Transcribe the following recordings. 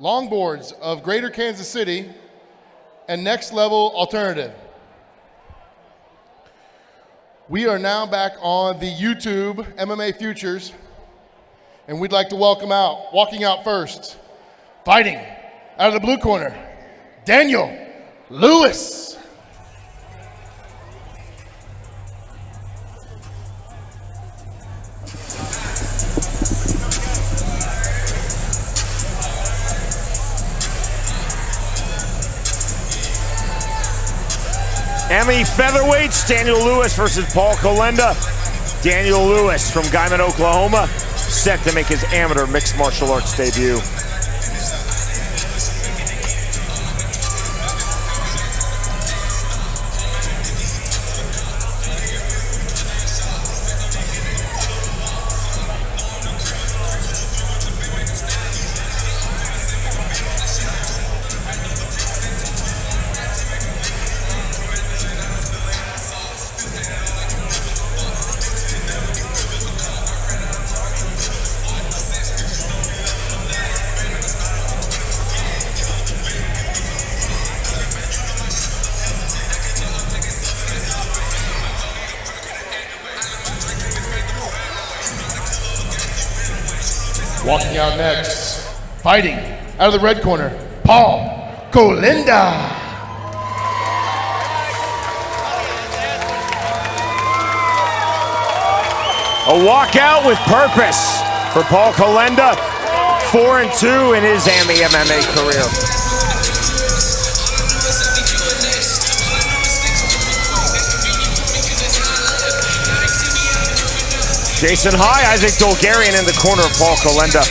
Longboards of Greater Kansas City, and Next Level Alternative. We are now back on the YouTube MMA Futures, and we'd like to welcome out, walking out first, fighting out of the blue corner, Daniel Lewis. Emmy featherweights, Daniel Lewis versus Paul Colenda. Daniel Lewis from Guyman, Oklahoma, set to make his amateur mixed martial arts debut. Walking out next, fighting out of the red corner, Paul Colenda. A walkout with purpose for Paul Colenda, 4-2 in his MMA career. Jason High, Isaac Dolgarian in the corner of Paul Colenda.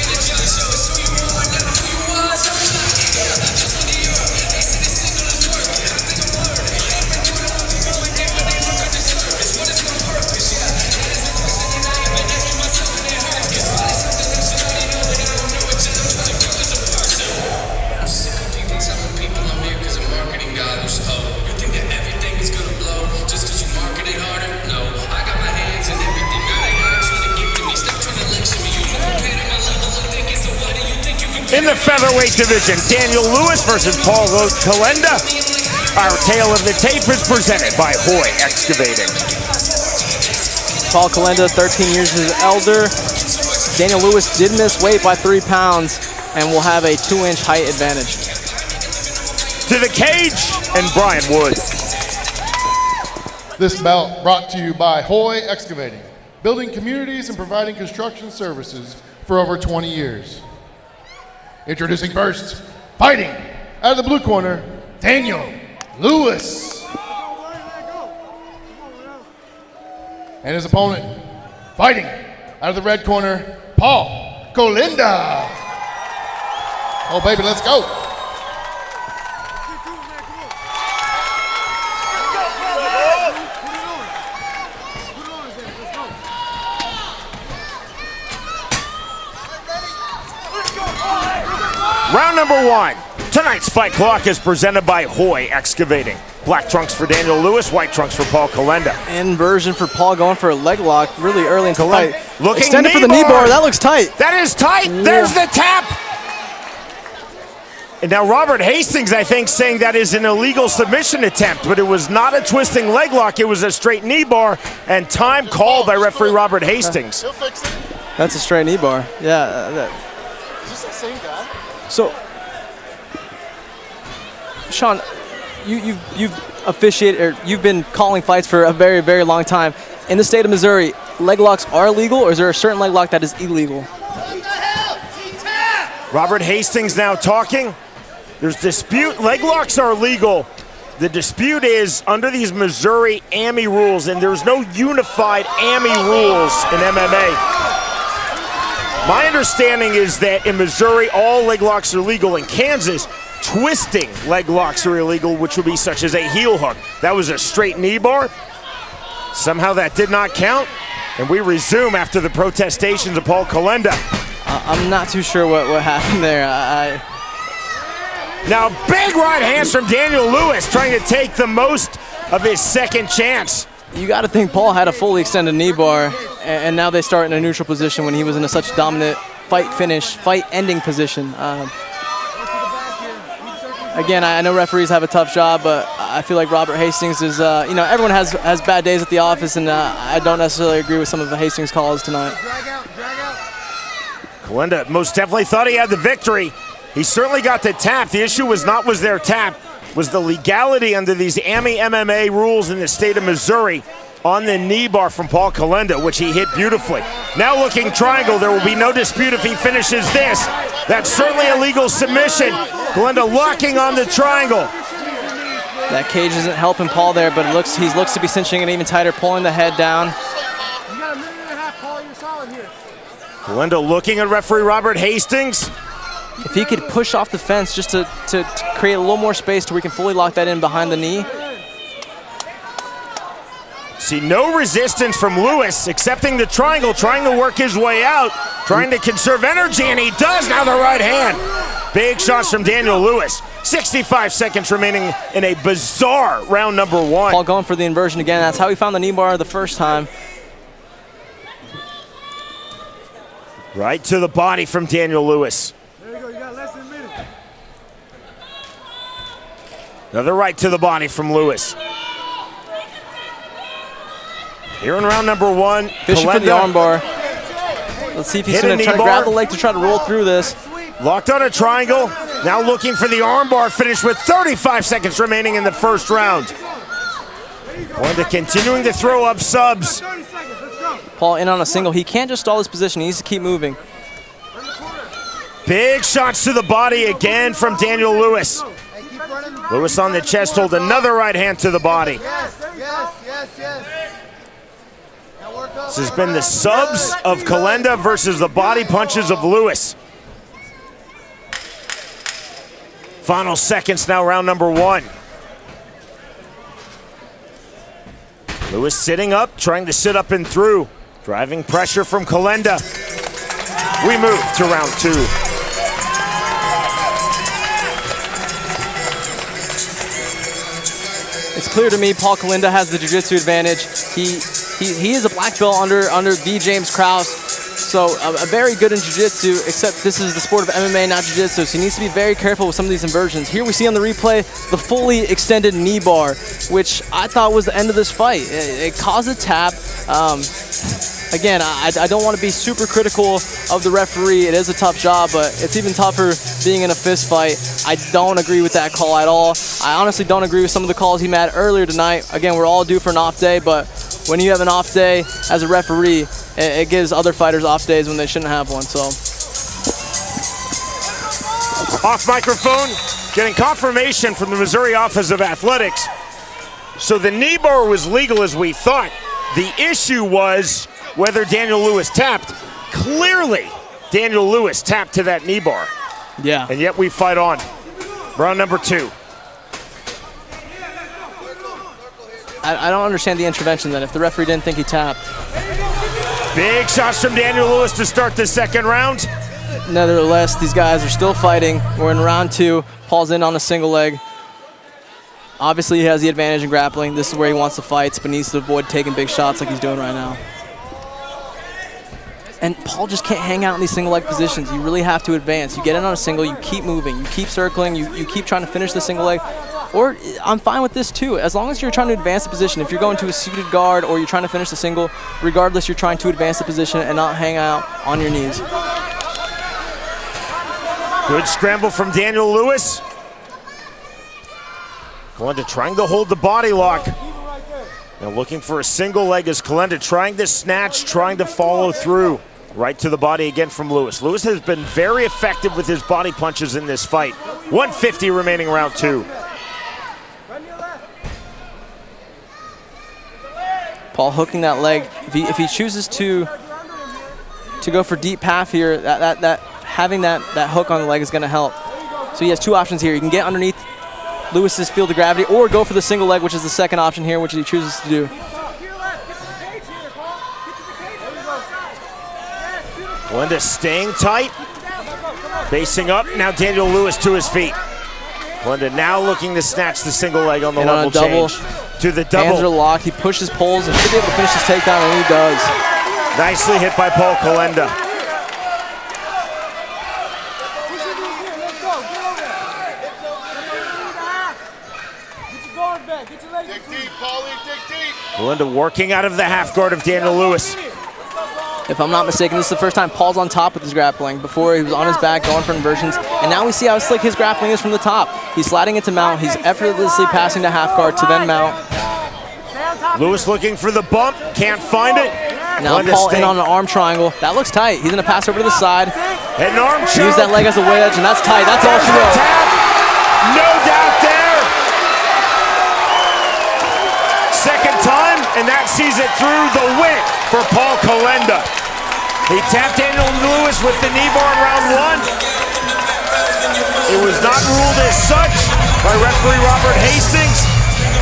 In the featherweight division, Daniel Lewis versus Paul Colenda. Our tale of the tape is presented by Hoy Excavating. Paul Colenda, 13 years his elder. Daniel Lewis did miss weight by 3 pounds and will have a 2-inch height advantage. To the cage, and Brian Wood. This bout brought to you by Hoy Excavating, building communities and providing construction services for over 20 years. Introducing first, fighting out of the blue corner, Daniel Lewis. And his opponent, fighting out of the red corner, Paul Colenda. Oh baby, let's go. Round number 1. Tonight's fight clock is presented by Hoy Excavating. Black trunks for Daniel Lewis, white trunks for Paul Colenda. Inversion for Paul, going for a leg lock really early into the fight. Looking extended for the knee bar. That looks tight. That is tight. There's the tap. And now Robert Hastings, I think, saying that is an illegal submission attempt, but it was not a twisting leg lock. It was a straight knee bar, and time called by referee Robert Hastings. That's a straight knee bar. Yeah. Is this the same guy? So, Sean, you've officiated, or you've been calling fights for a very, very long time. In the state of Missouri, leg locks are legal, or is there a certain leg lock that is illegal? Robert Hastings now talking. There's dispute. Leg locks are legal. The dispute is under these Missouri AMI rules, and there's no unified AMI rules in MMA. My understanding is that in Missouri, all leg locks are legal. In Kansas, twisting leg locks are illegal, which would be such as a heel hook. That was a straight knee bar. Somehow that did not count, and we resume after the protestations of Paul Colenda. I'm not too sure what happened there. Now, big right hands from Daniel Lewis, trying to take the most of his second chance. You got to think Paul had a fully extended knee bar, and now they start in a neutral position when he was in such dominant fight-ending position. Again, I know referees have a tough job, but I feel like Robert Hastings is, everyone has bad days at the office, and I don't necessarily agree with some of the Hastings calls tonight. Kalenda most definitely thought he had the victory. He certainly got the tap. The issue was their tap, was the legality under these AMI MMA rules in the state of Missouri on the knee bar from Paul Kalenda, which he hit beautifully. Now looking triangle, there will be no dispute if he finishes this. That's certainly a legal submission. Kalenda locking on the triangle. That cage isn't helping Paul there, but he looks to be cinching it even tighter, pulling the head down. You got a minute and a half, Paul. You're solid here. Kalenda looking at referee Robert Hastings. If he could push off the fence just to create a little more space to where we can fully lock that in behind the knee. See no resistance from Lewis, accepting the triangle, trying to work his way out, trying to conserve energy, and he does. Now the right hand. Big shots from Daniel Lewis. 65 seconds remaining in a bizarre round number 1. Paul going for the inversion again. That's how he found the knee bar the first time. Right to the body from Daniel Lewis. There you go. You got less than a minute. Another right to the body from Lewis. Here in round number 1, fishing for the armbar. Let's see if he's going to try to grab the leg to try to roll through this. Locked on a triangle. Now looking for the armbar finish with 35 seconds remaining in the first round. Kalenda continuing to throw up subs. Paul in on a single. He can't just stall his position. He needs to keep moving. Big shots to the body again from Daniel Lewis. Lewis on the chest hold, another right hand to the body. This has been the subs of Kalenda versus the body punches of Lewis. Final seconds now, round number 1. Lewis sitting up, trying to sit up and through. Driving pressure from Kalenda. We move to round 2. It's clear to me Paul Kalenda has the jiu-jitsu advantage. He is a black belt under the James Krause, so a very good in jiu-jitsu, except this is the sport of MMA, not jiu-jitsu, so he needs to be very careful with some of these inversions. Here we see on the replay the fully extended knee bar, which I thought was the end of this fight. It caused a tap. Again, I don't want to be super critical of the referee. It is a tough job, but it's even tougher being in a fist fight. I don't agree with that call at all. I honestly don't agree with some of the calls he made earlier tonight. Again, we're all due for an off day, but when you have an off day as a referee, it gives other fighters off days when they shouldn't have one. So, off microphone, getting confirmation from the Missouri Office of Athletics. So the knee bar was legal as we thought. The issue was whether Daniel Lewis tapped. Clearly, Daniel Lewis tapped to that knee bar. Yeah. And yet we fight on. Round number 2. I don't understand the intervention then if the referee didn't think he tapped. Big shots from Daniel Lewis to start the second round. Nevertheless, these guys are still fighting. We're in round 2. Paul's in on a single leg. Obviously, he has the advantage in grappling. This is where he wants the fights, but needs to avoid taking big shots like he's doing right now. And Paul just can't hang out in these single leg positions. You really have to advance. You get in on a single, you keep moving, you keep circling, you keep trying to finish the single leg. Or I'm fine with this too. As long as you're trying to advance the position, if you're going to a seated guard or you're trying to finish the single, regardless, you're trying to advance the position and not hang out on your knees. Good scramble from Daniel Lewis. Kalenda trying to hold the body lock. Now looking for a single leg as Kalenda trying to snatch, trying to follow through. Right to the body again from Lewis. Lewis has been very effective with his body punches in this fight. 150 remaining round 2. Paul hooking that leg. If he chooses to go for deep path here, having that hook on the leg is going to help. So he has 2 options here. He can get underneath Lewis's field of gravity or go for the single leg, which is the second option here, which he chooses to do. Kalenda staying tight, facing up. Now Daniel Lewis to his feet. Kalenda now looking to snatch the single leg on the level change. To the double. Hands are locked. He pushes, pulls, and should be able to finish his takedown, and he does. Nicely hit by Paul Kalenda. Get your legs Dig deep, Paulie, dig deep. Kalinda working out of the half guard of Daniel Lewis. If I'm not mistaken, this is the first time Paul's on top with his grappling. Before, he was on his back going for inversions. And now we see how slick his grappling is from the top. He's sliding into mount. He's effortlessly passing to half guard to then mount. Lewis looking for the bump, can't find it. Now Paul in on an arm triangle. That looks tight. He's going to pass over to the side. An arm choke. Use that leg as a wedge, and that's tight. That's all she wrote. No doubt there. Second time, and that sees it through. The win for Paul Kalinda. He tapped Daniel Lewis with the knee bar in round 1. It was not ruled as such by referee Robert Hastings,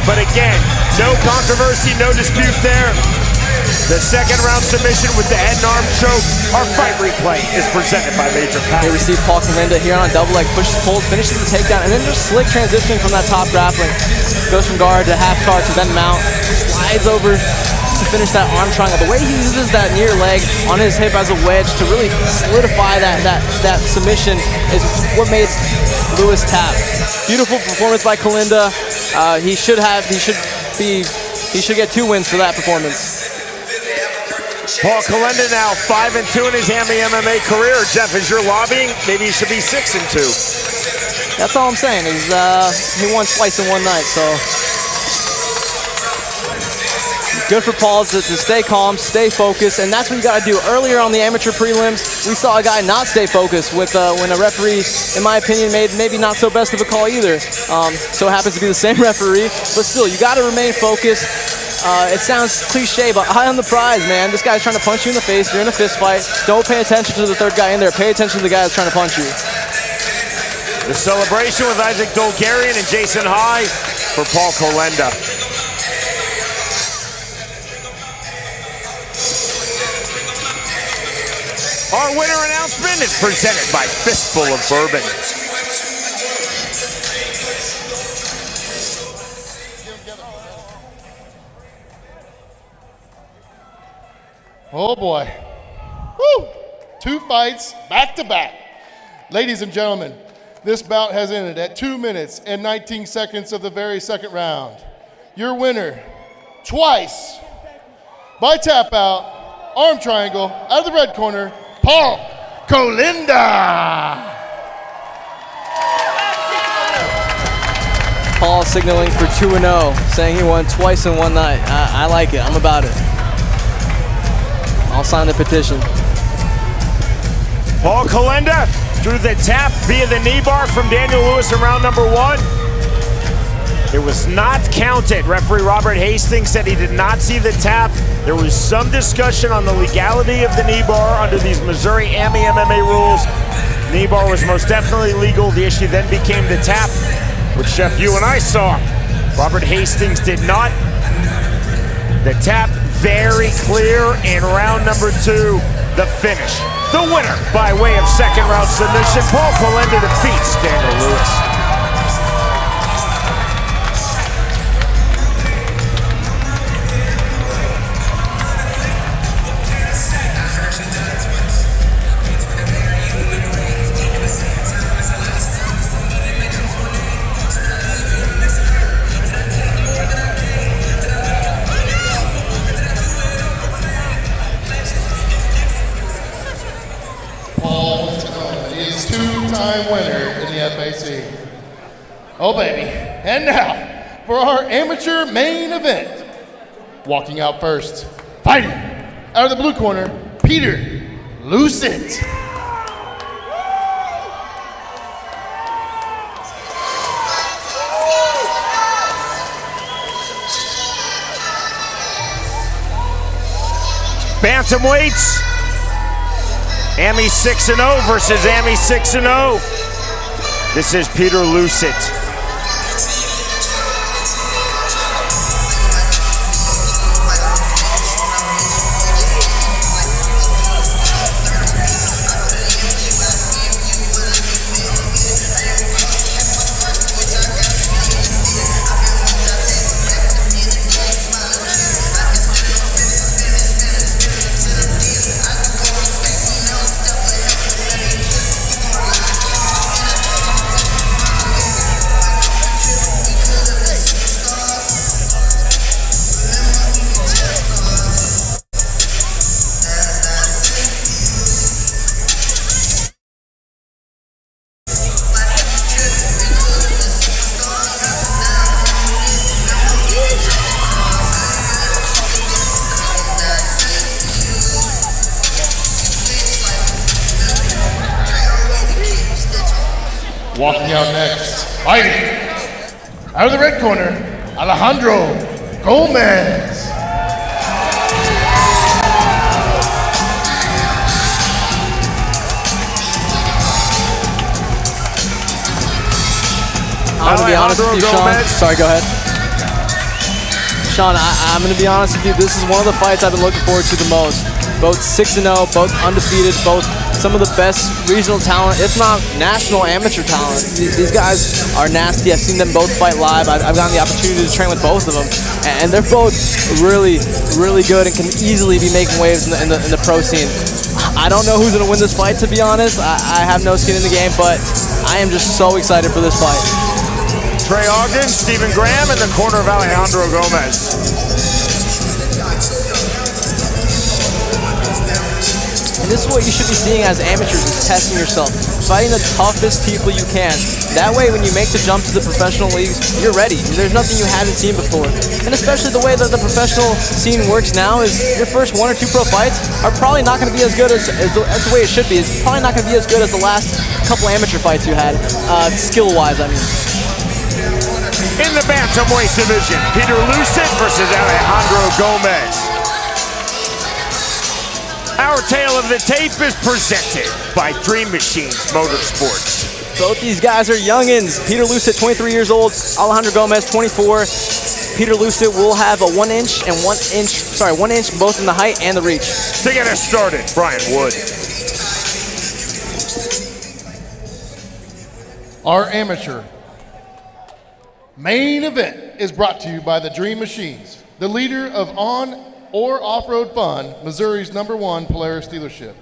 but again, no controversy, no dispute there. The second round submission with the head and arm choke. Our fight replay is presented by Major Pack. They receive Paul Kalinda here on a double leg, pushes, pulls, finishes the takedown, and then just slick transitioning from that top grappling. Goes from guard to half guard to then mount, slides over to finish that arm triangle. The way he uses that near leg on his hip as a wedge to really solidify that submission is what made Lewis tap. Beautiful performance by Kalinda. He should get 2 wins for that performance. Paul Kalinda now 5-2 in his AMI MMA career. Jeff, as you're lobbying, maybe he should be 6-2. That's all I'm saying. Is he won twice in one night, so good for Paul to stay calm, stay focused, and that's what you got to do. Earlier on the amateur prelims, we saw a guy not stay focused with when a referee, in my opinion, made maybe not so best of a call either. So it happens to be the same referee, but still, you got to remain focused. It sounds cliche, but eye on the prize, man. This guy's trying to punch you in the face. You're in a fist fight. Don't pay attention to the third guy in there. Pay attention to the guy that's trying to punch you. The celebration with Isaac Dolgarian and Jason High for Paul Kalinda. Our winner announcement is presented by Fistful of Bourbon. Oh boy. Woo! 2 fights back to back. Ladies and gentlemen, this bout has ended at 2 minutes and 19 seconds of the very second round. Your winner, twice, by tap out, arm triangle, out of the red corner, Paul Kalinda. Paul signaling for 2-0, saying he won twice in one night. I like it. I'm about it. I'll sign the petition. Paul Kalinda through the tap via the knee bar from Daniel Lewis in round number 1. It was not counted. Referee Robert Hastings said he did not see the tap. There was some discussion on the legality of the knee bar under these Missouri AMI MMA rules. Knee bar was most definitely legal. The issue then became the tap, which, Chef, you and I saw. Robert Hastings did not. The tap very clear in round number 2, the finish. The winner by way of second round submission, Paul Kalinda defeats Daniel Lewis. Two-time winner in the FAC. Oh, baby. And now, for our amateur main event. Walking out first, fighting out of the blue corner, Peter Lucent. Bantamweights. AMI 6-0 versus AMI 6-0. This is Peter Lucent. Walking out next, fighting. Out of the red corner, Alejandro Gomez. I'm going to be honest with you, Sean. Sorry, go ahead. Sean, I'm going to be honest with you. This is one of the fights I've been looking forward to the most. Both 6-0, both undefeated, both some of the best regional talent, if not national amateur talent. These guys are nasty. I've seen them both fight live. I've gotten the opportunity to train with both of them, and they're both really, really good and can easily be making waves in the pro scene. I don't know who's going to win this fight, to be honest. I have no skin in the game, but I am just so excited for this fight. Trey Ogden, Stephen Graham in the corner of Alejandro Gomez. And this is what you should be seeing as amateurs, is testing yourself, fighting the toughest people you can. That way, when you make the jump to the professional leagues, you're ready. There's nothing you haven't seen before. And especially the way that the professional scene works now is your first 1 or 2 pro fights are probably not going to be as good as the way it should be. It's probably not going to be as good as the last couple amateur fights you had, skill-wise, I mean. In the bantamweight division, Peter Lucet versus Alejandro Gomez. Our tale of the tape is presented by Dream Machines Motorsports. Both these guys are youngins. Peter Lucet, 23 years old. Alejandro Gomez, 24. Peter Lucet will have a 1 inch both in the height and the reach. To get us started, Brian Wood. Our amateur main event is brought to you by the Dream Machines, the leader of on or off-road fun, Missouri's #1 Polaris dealership.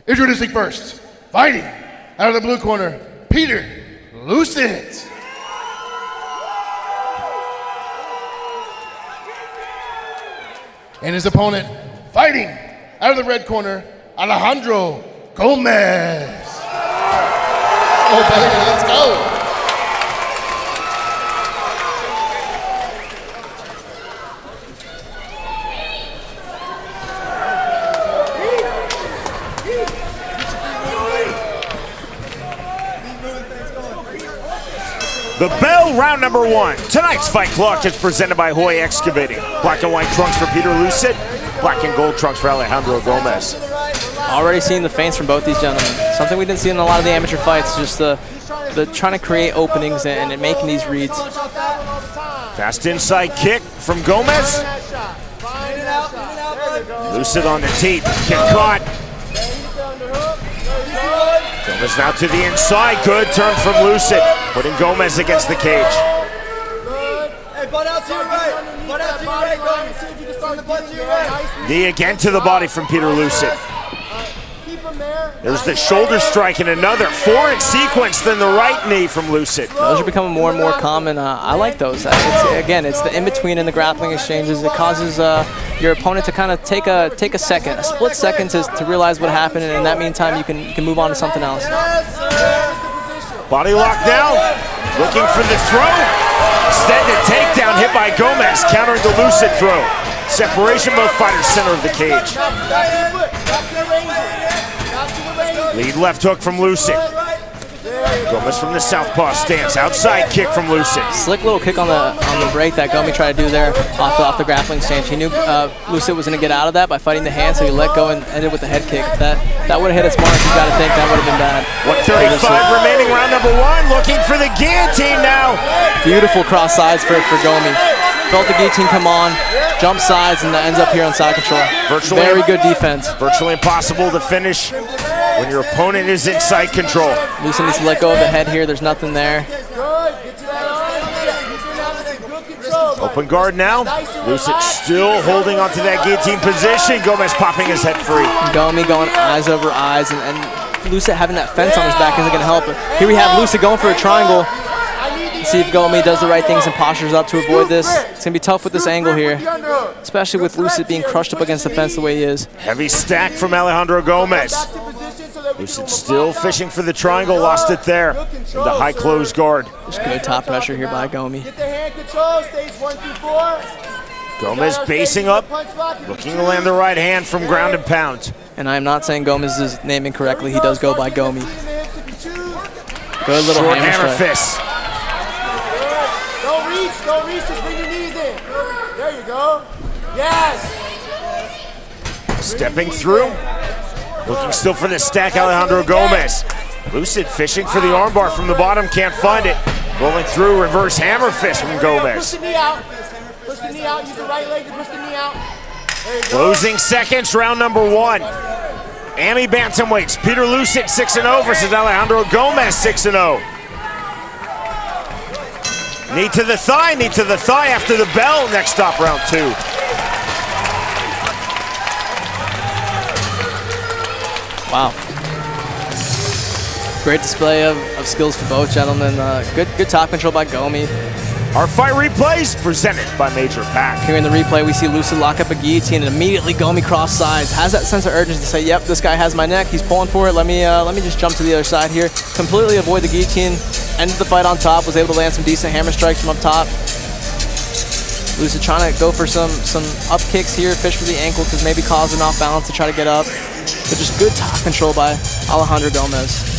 Introducing first, fighting out of the blue corner, Peter Lucet. And his opponent, fighting out of the red corner, Alejandro Gomez. Oh, baby, let's go. The bell, round number 1. Tonight's fight clock is presented by Hoy Excavating. Black and white trunks for Peter Lucet, black and gold trunks for Alejandro Gomez. Already seeing the feints from both these gentlemen. Something we didn't see in a lot of the amateur fights, just the trying to create openings and making these reads. Fast inside kick from Gomez. Lucet on the teeth, get caught. Gomez now to the inside, good turn from Lucet, putting Gomez against the cage. Hey, butt out to your right. Butt out to your right, Gomez. See if you can start the butt to your right. Knee again to the body from Peter Lucet. There's the shoulder strike and another 4 in sequence, then the right knee from Lucet. Those are becoming more and more common. I like those. It's the in-between in the grappling exchanges. It causes your opponent to kind of take a second, a split second to realize what happened, and in that meantime, you can move on to something else. Body lock now, looking for the throw. Instead, the takedown hit by Gomez, countering the Lucet throw. Separation, both fighters center of the cage. Lead left hook from Lucet. Gomez from the southpaw stance. Outside kick from Lucet. Slick little kick on the break that Gomez tried to do there off the grappling exchange. He knew Lucet was going to get out of that by fighting the hand, so he let go and ended with the head kick. That would have hit his mark. You got to think that would have been bad. 135 remaining, round number 1. Looking for the guillotine now. Beautiful cross sides for Gomez. Felt the guillotine come on, jump sides, and ends up here on side control. Very good defense. Virtually impossible to finish when your opponent is in side control. Lucet needs to let go of the head here. There's nothing there. Open guard now. Lucet still holding onto that guillotine position. Gomez popping his head free. Gomez going eyes over eyes, and Lucet having that fence on his back isn't going to help. Here we have Lucet going for a triangle. See if Gomez does the right things and postures up to avoid this. It's going to be tough with this angle here, especially with Lucet being crushed up against the fence the way he is. Heavy stack from Alejandro Gomez. Lucet still fishing for the triangle, lost it there. The high close guard. Just good top pressure here by Gomez. Gomez basing up, looking to land the right hand from ground and pound. And I am not saying Gomez is naming correctly. He does go by Gomez. Good little short hammer hammer strike. fist. Don't reach, just bring your knees in. There you go. Yes. Stepping through. Looking still for the stack, Alejandro Gomez. Lucid fishing for the armbar from the bottom, can't find it. Rolling through, reverse hammer fist from Push Gomez. the knee out. Push the knee out. Use the right leg to push the knee out. There you go. Closing seconds, round number 1. AMI bantamweights, Peter Lucid 6-0 versus Alejandro Gomez 6-0. Knee to the thigh after the bell. Next stop, round 2. Wow. Great display of skills for both gentlemen. Good top control by Gomi. Our fight replays presented by Major Pack. Here in the replay, we see Lucid lock up a guillotine, and immediately Gomi cross sides. Has that sense of urgency to say, "Yep, this guy has my neck. He's pulling for it. Let me just jump to the other side here." Completely avoid the guillotine. Ended the fight on top. Was able to land some decent hammer strikes from up top. Lucid trying to go for some up kicks here, fish for the ankle to maybe cause an off balance to try to get up. But just good top control by Alejandro Gomez.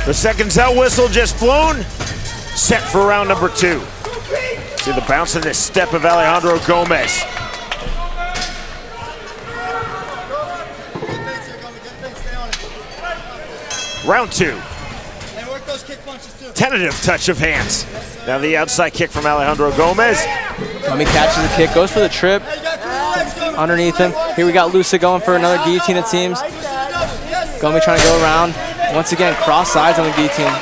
The seconds out whistle just blown. Set for round number 2. See the bounce in this step of Alejandro Gomez. Round 2. Tentative touch of hands. Now the outside kick from Alejandro Gomez. Gomi catches the kick, goes for the trip underneath him. Here we got Lucid going for another guillotine, it seems. Gomi trying to go around. Once again, cross sides on the guillotine.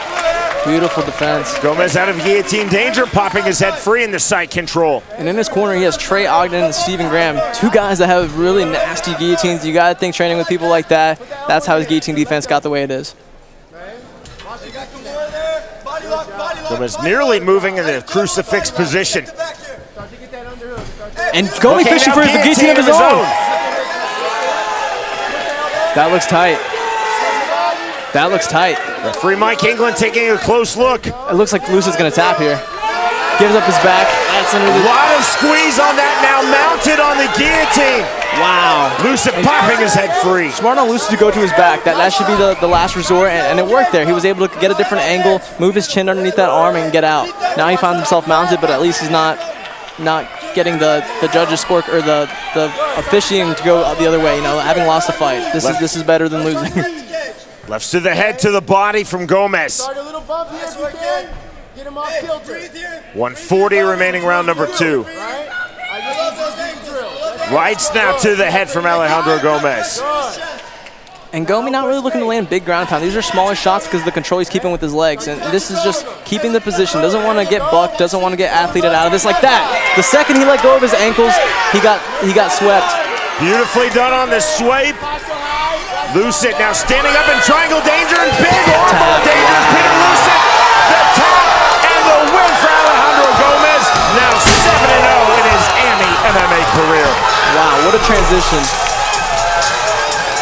Beautiful defense. Gomez out of guillotine danger, popping his head free in the side control. And in his corner, he has Trey Ogden and Stephen Graham, 2 guys that have really nasty guillotines. You got to think training with people like that, that's how his guillotine defense got the way it is. Gomez nearly moving in the crucifix position. And Gomi Okay, fishing now for the guillotine of his own. That looks tight. That looks tight. Referee Mike England taking a close look. It looks like Lucid's gonna tap here. Gives up his back. That's under A the... lot of squeeze on that now, mounted on the guillotine. Wow. Lucid popping his head free. Smart on Lucid to go to his back. That should be the last resort, and it worked there. He was able to get a different angle, move his chin underneath that arm, and get out. Now he finds himself mounted, but at least he's not getting the judges' score or the officiating to go the other way. You know, having lost the fight, this is better than losing. Lefts to the head, to the body from Gomez. Start a little bump here if you can. Get him off kilter. 140 remaining round number 2. Rights now to the head from Alejandro Gomez. And Gomi not really looking to land big ground pound. These are smaller shots because of the control he's keeping with his legs. And this is just keeping the position. Doesn't want to get bucked, doesn't want to get athleted out of this like that. The second he let go of his ankles, he got swept. Beautifully done on the swipe. Lucid now standing up in triangle danger and big armbar danger. Peter Lucid, the tap and the win for Alejandro Gomez. Now 7-0 in his AMI MMA career. Wow, what a transition.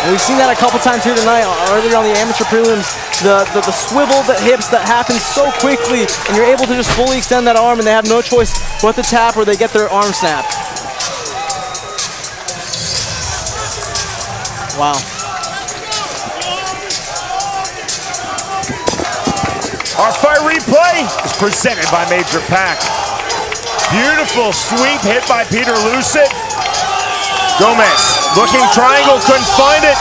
And we've seen that a couple times here tonight, earlier on the amateur prelims. The swivel that hips that happens so quickly, and you're able to just fully extend that arm, and they have no choice but to tap or they get their arm snapped. Wow. Our fight replay is presented by Major Pack. Beautiful sweep hit by Peter Lucid. Gomez looking triangle, couldn't find it,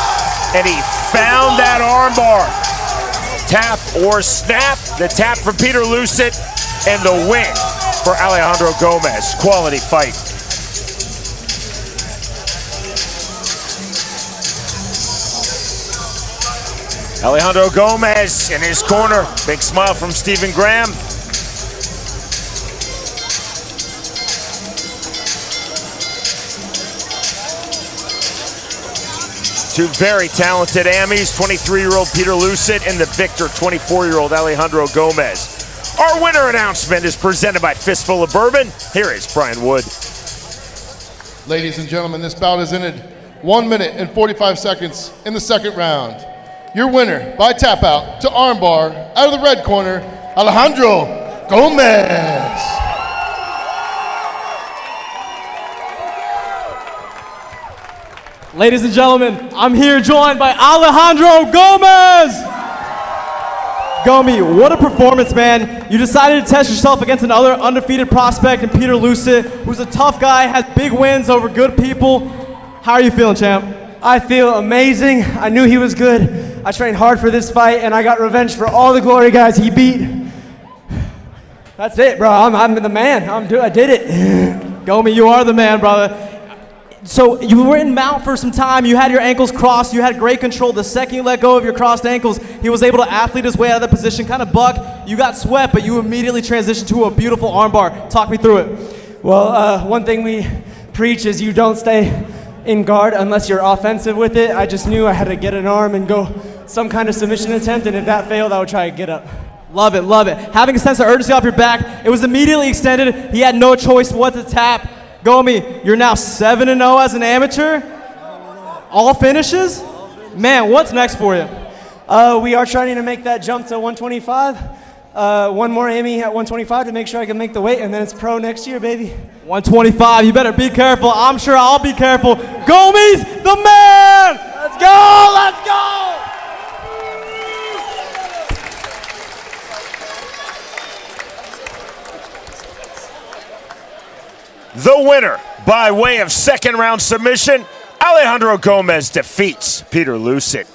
and he found that armbar. Tap or snap, the tap for Peter Lucid, and the win for Alejandro Gomez. Quality fight. Alejandro Gomez in his corner. Big smile from Stephen Graham. Two very talented AMIs, 23-year-old Peter Lucid and the victor, 24-year-old Alejandro Gomez. Our winner announcement is presented by Fistful of Bourbon. Here is Brian Wood. Ladies and gentlemen, this bout is ended 1 minute and 45 seconds in the second round. Your winner by tap out to armbar out of the red corner, Alejandro Gomez. Ladies and gentlemen, I'm here joined by Alejandro Gomez. Gomi, what a performance, man. You decided to test yourself against another undefeated prospect in Peter Lucet, who's a tough guy, has big wins over good people. How are you feeling, champ? I feel amazing. I knew he was good. I trained hard for this fight, and I got revenge for all the glory guys he beat. That's it, bro. I'm the man. I did it. Gomi, you are the man, brother. So you were in mount for some time. You had your ankles crossed. You had great control. The second you let go of your crossed ankles, he was able to athlete his way out of that position, kind of buck. You got swept, but you immediately transitioned to a beautiful armbar. Talk me through it. Well, one thing we preach is you don't stay in guard unless you're offensive with it. I just knew I had to get an arm and go some kind of submission attempt, and if that failed, I would try to get up. Love it, love it. Having a sense of urgency off your back, it was immediately extended. He had no choice what to tap. Gomi, you're now 7-0 as an amateur. All finishes? Man, what's next for you? We are trying to make that jump to 125. One more Amy at 125 to make sure I can make the weight, and then it's pro next year, baby. 125, you better be careful. I'm sure I'll be careful. Gomi's the man! Let's go, let's go! The winner, by way of second round submission, Alejandro Gomez defeats Peter Lucet.